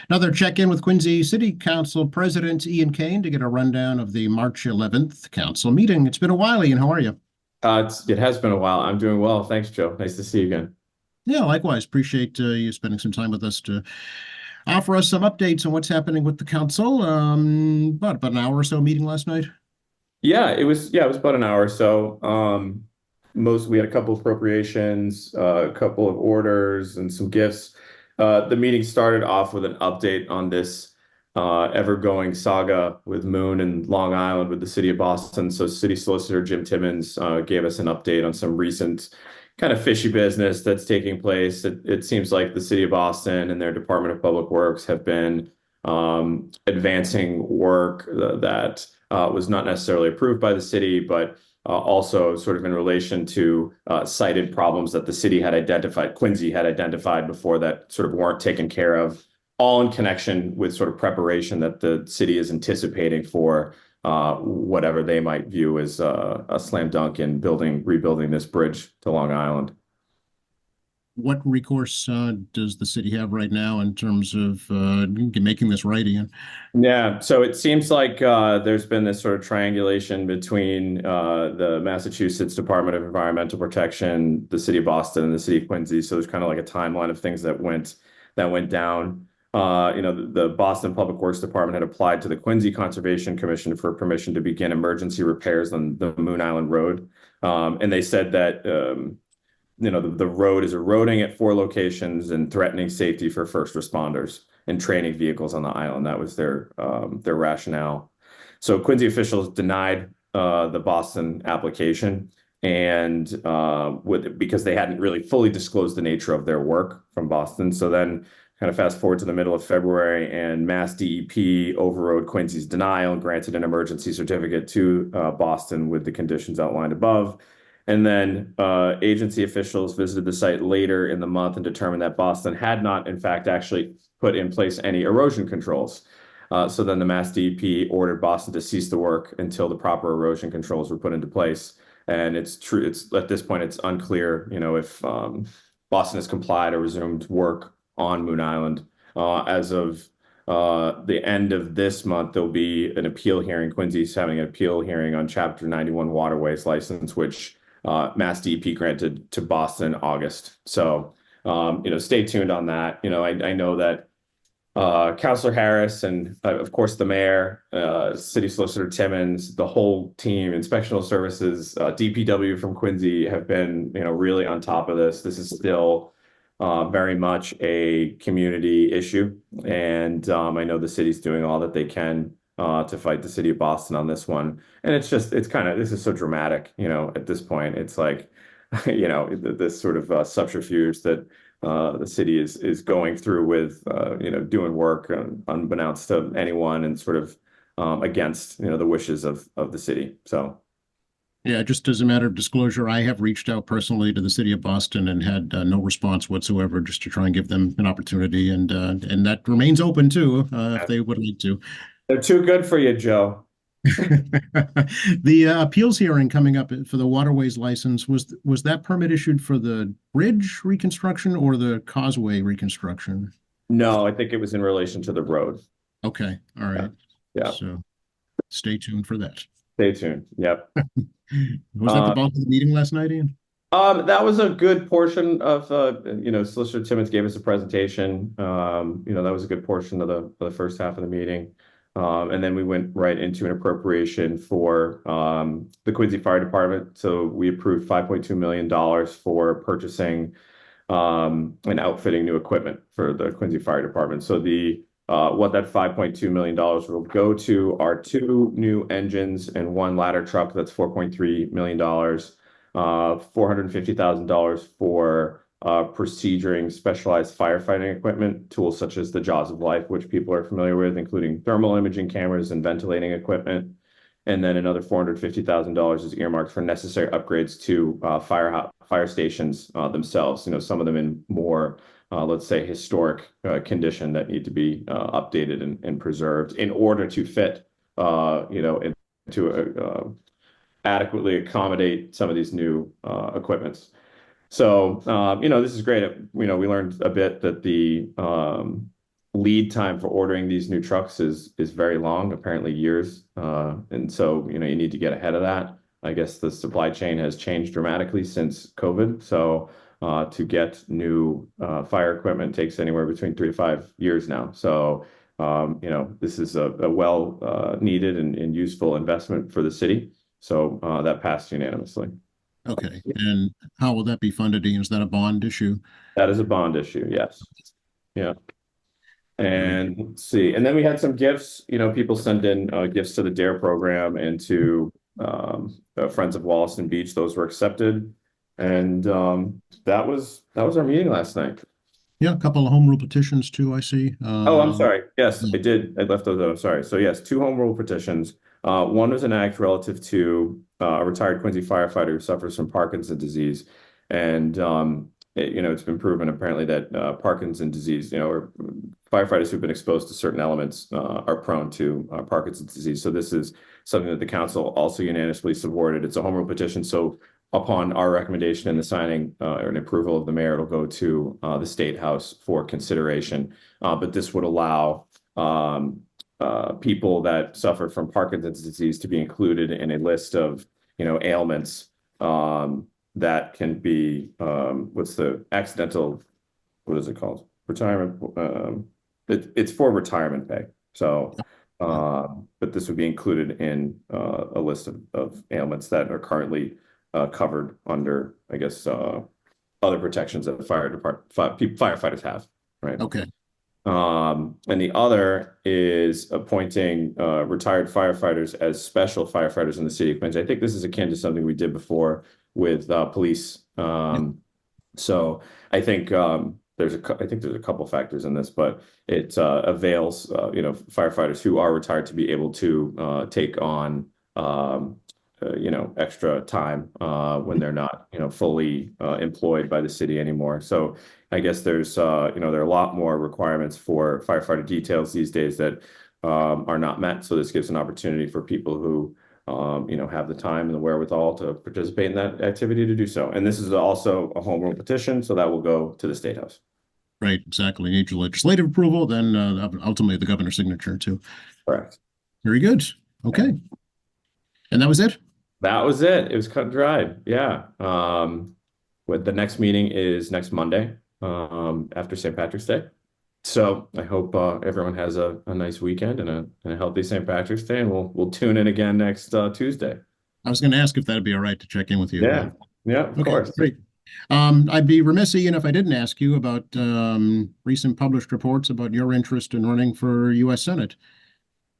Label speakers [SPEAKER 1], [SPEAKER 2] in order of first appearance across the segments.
[SPEAKER 1] Another check-in with Quincy City Council President Ian Kane to get a rundown of the March 11th council meeting. It's been a while, Ian. How are you?
[SPEAKER 2] It has been a while. I'm doing well. Thanks, Joe. Nice to see you again.
[SPEAKER 1] Yeah, likewise. Appreciate you spending some time with us to offer us some updates on what's happening with the council. About an hour or so meeting last night.
[SPEAKER 2] Yeah, it was about an hour or so. We had a couple of appropriations, a couple of orders, and some gifts. The meeting started off with an update on this ever-going saga with Moon and Long Island with the city of Boston. So, City Solicitor Jim Timmons gave us an update on some recent kind of fishy business that's taking place. It seems like the city of Boston and their Department of Public Works have been advancing work that was not necessarily approved by the city, but also sort of in relation to cited problems that the city had identified, Quincy had identified before that sort of weren't taken care of, all in connection with sort of preparation that the city is anticipating for whatever they might view as a slam dunk in rebuilding this bridge to Long Island.
[SPEAKER 1] What recourse does the city have right now in terms of making this right, Ian?
[SPEAKER 2] Yeah, so it seems like there's been this sort of triangulation between the Massachusetts Department of Environmental Protection, the City of Boston, and the City of Quincy. So there's kind of like a timeline of things that went down. The Boston Public Works Department had applied to the Quincy Conservation Commission for permission to begin emergency repairs on the Moon Island Road, and they said that the road is eroding at 4 locations and threatening safety for first responders and training vehicles on the island. That was their rationale. So Quincy officials denied the Boston application, and because they hadn't really fully disclosed the nature of their work from Boston. So then, kind of fast forward to the middle of February, and Mass DEP overrode Quincy's denial and granted an emergency certificate to Boston with the conditions outlined above. And then agency officials visited the site later in the month and determined that Boston had not, in fact, actually put in place any erosion controls. So then the Mass DEP ordered Boston to cease the work until the proper erosion controls were put into place. And it's true. It's at this point, it's unclear, if Boston has complied or resumed work on Moon Island. As of the end of this month, there'll be an appeal hearing. Quincy's having an appeal hearing on Chapter 91 waterways license, which Mass DEP granted to Boston in August. So, stay tuned on that. I know that Councilor Harris and, of course, the mayor, City Solicitor Timmons, the whole team, Inspectional Services, DPW from Quincy have been, really on top of this. This is still very much a community issue, and I know the city's doing all that they can to fight the city of Boston on this one. And this is so dramatic, at this point. It's like, this sort of subterfuge that the city is going through with, doing work unbeknownst to anyone and sort of against, the wishes of the city. So.
[SPEAKER 1] Yeah, just as a matter of disclosure, I have reached out personally to the city of Boston and had no response whatsoever, just to try and give them an opportunity, and that remains open too, if they would like to.
[SPEAKER 2] They're too good for you, Joe.
[SPEAKER 1] The appeals hearing coming up for the waterways license, was that permit issued for the bridge reconstruction or the causeway reconstruction?
[SPEAKER 2] No, I think it was in relation to the road.
[SPEAKER 1] Okay, all
[SPEAKER 2] Yeah.
[SPEAKER 1] right.
[SPEAKER 2] Yeah.
[SPEAKER 1] So stay tuned for that.
[SPEAKER 2] Stay tuned. Yep.
[SPEAKER 1] Was that the
[SPEAKER 2] Uh,
[SPEAKER 1] bulk of the meeting last night, Ian?
[SPEAKER 2] that was a good portion of, Solicitor Timmons gave us a presentation. That was a good portion of the first half of the meeting. And then we went right into an appropriation for the Quincy Fire Department. So we approved $5.2 million for purchasing and outfitting new equipment for the Quincy Fire Department. So what that $5.2 million will go to are 2 new engines and 1 ladder truck. That's $4.3 million. $450,000 for procuring specialized firefighting equipment, tools such as the Jaws of Life, which people are familiar with, including thermal imaging cameras and ventilating equipment. And then another $450,000 is earmarked for necessary upgrades to fire stations themselves. Some of them in more, let's say, historic condition that need to be updated and preserved in order to fit, into adequately accommodate some of these new equipments. So, this is great. We learned a bit that the lead time for ordering these new trucks is very long, apparently years. And so, you need to get ahead of that. I guess the supply chain has changed dramatically since COVID. So to get new fire equipment takes anywhere between 3 to 5 years now. So this is a well needed and useful investment for the city. So that passed unanimously.
[SPEAKER 1] Okay. And how will that be funded, Ian? Is that a bond issue?
[SPEAKER 2] That is a bond issue, yes. Yeah.
[SPEAKER 1] Very
[SPEAKER 2] And let's see. And then we had some gifts. People send in gifts to the DARE program and to Friends of Wollaston Beach. Those were accepted. And that was our meeting last night.
[SPEAKER 1] Yeah, a couple of home rule petitions too, I see.
[SPEAKER 2] Oh, I'm sorry. Yes,
[SPEAKER 1] yeah.
[SPEAKER 2] I did. I left those out. I'm sorry. So yes, 2 home rule petitions. One was an act relative to a retired Quincy firefighter who suffers from Parkinson's disease. And it's been proven apparently that Parkinson's disease, or firefighters who've been exposed to certain elements are prone to Parkinson's disease. So this is something that the council also unanimously supported. It's a home rule petition. So upon our recommendation and the signing or an approval of the mayor, it'll go to the State House for consideration. But this would allow people that suffer from Parkinson's disease to be included in a list of, ailments that can be, what's the accidental, what is it called? Retirement. It's for retirement pay. So, but this would be included in a list of ailments that are currently covered under, I guess, other protections that the firefighters have, right?
[SPEAKER 1] Okay.
[SPEAKER 2] And the other is appointing retired firefighters as special firefighters in the city of Quincy. I think this is akin to something we did before with police. So I think there's a couple factors in this, but it avails firefighters who are retired to be able to take on extra time when they're not fully employed by the city anymore. So I guess there's there are a lot more requirements for firefighter details these days that are not met. So this gives an opportunity for people who have the time and the wherewithal to participate in that activity to do so. And this is also a home rule petition, so that will go to the State House.
[SPEAKER 1] Right, exactly. Need your legislative approval, then ultimately the governor's signature too.
[SPEAKER 2] Correct.
[SPEAKER 1] Very good. Okay. And that was it?
[SPEAKER 2] That was it. It was cut and dried. Yeah. The next meeting is next Monday, after St. Patrick's Day. So I hope everyone has a nice weekend and a healthy St. Patrick's Day, and we'll tune in again next Tuesday.
[SPEAKER 1] I was going to ask if that'd be all right to check in with you.
[SPEAKER 2] Yeah. Yeah, of course.
[SPEAKER 1] Great. I'd be remiss, Ian, if I didn't ask you about recent published reports about your interest in running for U.S. Senate.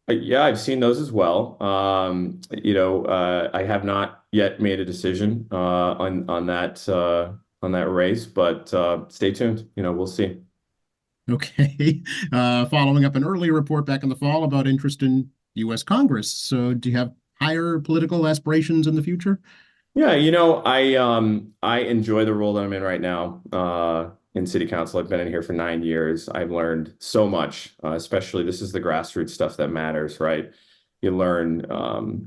[SPEAKER 2] Yeah, I've seen those as well. I have not yet made a decision on that race, but stay tuned. We'll see.
[SPEAKER 1] Okay. Following up an earlier report back in the fall about interest in U.S. Congress. So do you have higher political aspirations in the future?
[SPEAKER 2] Yeah, I enjoy the role that I'm in right now in city council. I've been in here for 9 years. I've learned so much, especially this is the grassroots stuff that matters, right? You learn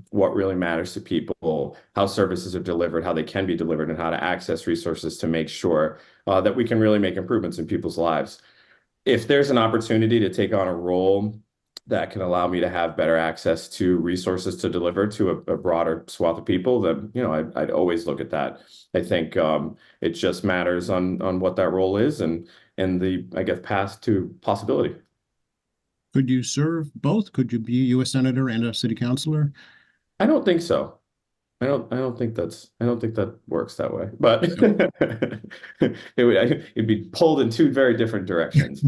[SPEAKER 2] what really matters to people, how services are delivered, how they can be delivered, and how to access resources to make sure that we can really make improvements in people's lives. If there's an opportunity to take on a role that can allow me to have better access to resources to deliver to a broader swath of people, then I'd always look at that. I think it just matters on what that role is and the, I guess, path to possibility.
[SPEAKER 1] Could you serve both? Could you be a U.S. Senator and a city councilor?
[SPEAKER 2] I don't think so. I don't think that works that way, but it'd be pulled in two very different directions.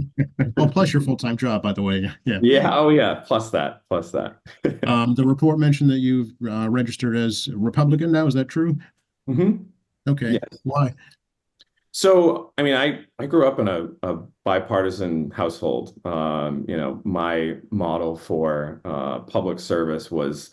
[SPEAKER 1] Well, plus your full-time job, by the way. Yeah.
[SPEAKER 2] Yeah. Oh, yeah. Plus that.
[SPEAKER 1] The report mentioned that you've registered as a Republican now. Is that true?
[SPEAKER 2] Mm-hmm.
[SPEAKER 1] Okay.
[SPEAKER 2] Yes.
[SPEAKER 1] Why?
[SPEAKER 2] So, I mean, I grew up in a bipartisan household. My model for public service was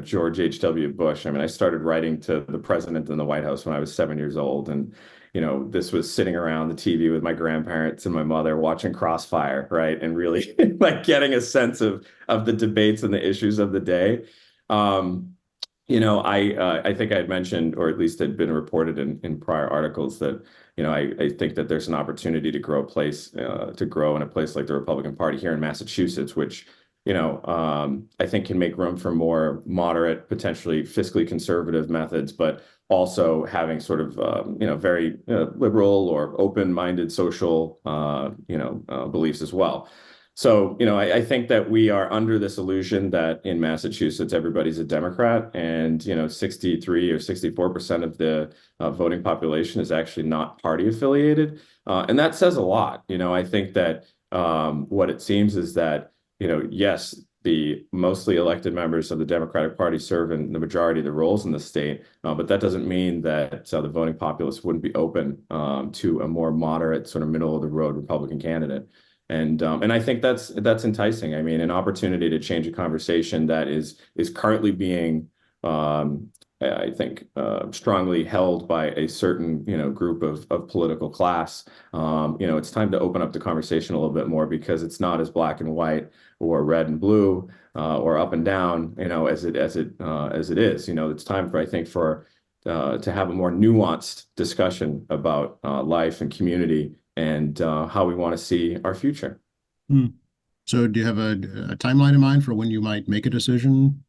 [SPEAKER 2] George H.W. Bush. I mean, I started writing to the president in the White House when I was 7 years old. And, this was sitting around the TV with my grandparents and my mother watching Crossfire, right? And really like getting a sense of the debates and the issues of the day. I think I had mentioned, or at least had been reported in prior articles that, I think that there's an opportunity to grow in a place like the Republican Party here in Massachusetts, which, I think can make room for more moderate, potentially fiscally conservative methods, but also having sort of, very liberal or open-minded social, beliefs as well. So, I think that we are under this illusion that in Massachusetts, everybody's a Democrat, and, 63 or 64% of the voting population is actually not party affiliated. And that says a lot. I think that what it seems is that, yes, the mostly elected members of the Democratic Party serve in the majority of the roles in the state, but that doesn't mean that the voting populace wouldn't be open to a more moderate, sort of middle of the road Republican candidate. And I think that's enticing. I mean, an opportunity to change a conversation that is currently being, I think, strongly held by a certain, group of political class. It's time to open up the conversation a little bit more, because it's not as black and white or red and blue or up and down, as it is. It's time I think, to have a more nuanced discussion about life and community, and how we want to see our future.
[SPEAKER 1] So do you have a timeline in mind for when you might make a decision?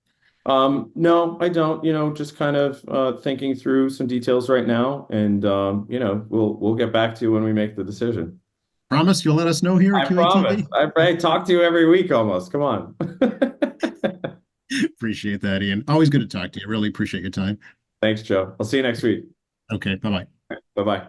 [SPEAKER 2] No, I don't. Just kind of thinking through some details right now, and we'll get back to you when we make the decision.
[SPEAKER 1] Promise you'll let us know here at QATV?
[SPEAKER 2] I talk to you every week almost. Come on.
[SPEAKER 1] Appreciate that, Ian. Always good to talk to you. Really appreciate your time.
[SPEAKER 2] Thanks, Joe. I'll see you next week.
[SPEAKER 1] Okay, bye-bye.
[SPEAKER 2] Bye-bye.